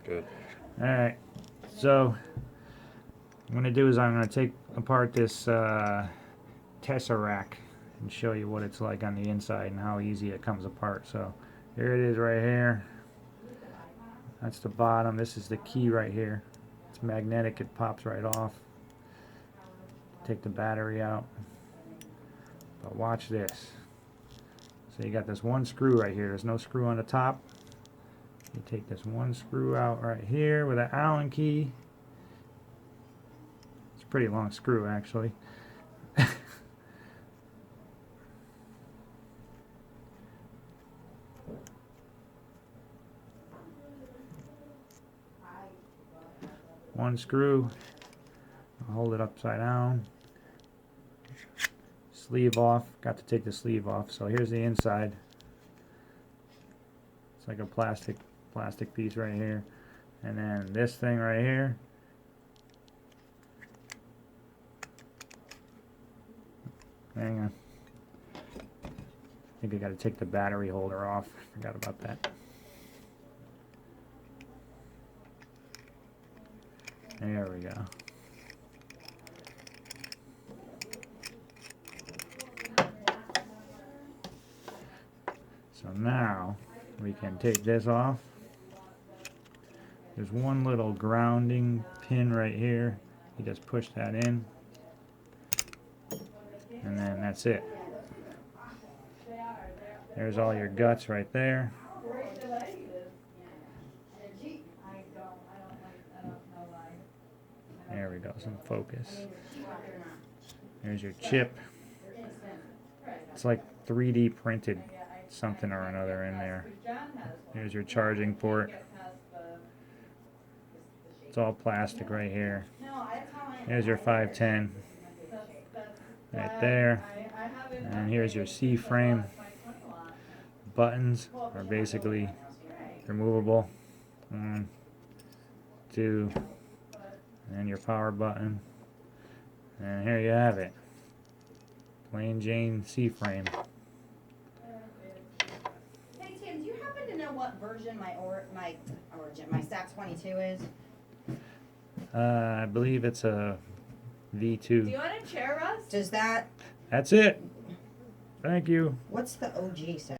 Good. Alright, so what I'm going to do is I'm going to take apart this Tesseract and show you what it's like on the inside and how easy it comes apart. So here it is right here. That's the bottom. This is the key right here. It's magnetic. It pops right off. Take the battery out. But watch this. So you got this one screw right here. There's no screw on the top. You take this one screw out right here with an Allen key. It's a pretty long screw actually. One screw. I'll hold it upside down. Sleeve off. Got to take the sleeve off. So here's the inside. It's like a plastic piece right here. And then this thing right here. Hang on. I think I got to take the battery holder off. Forgot about that. There we go. So now we can take this off. There's one little grounding pin right here. You just push that in. And then that's it. There's all your guts right there. There we go, some focus. There's your chip. It's like 3D printed something or another in there. Here's your charging port. It's all plastic right here. Here's your 510 right there. And here's your C-frame. Buttons are basically removable. 1, 2, and your power button. And here you have it. Plain Jane C-frame. Hey Tim, do you happen to know what version my Stack 22 is? I believe it's a V2. Do you want a chair, Russ? Does that? That's it. Thank you. What's the OG set?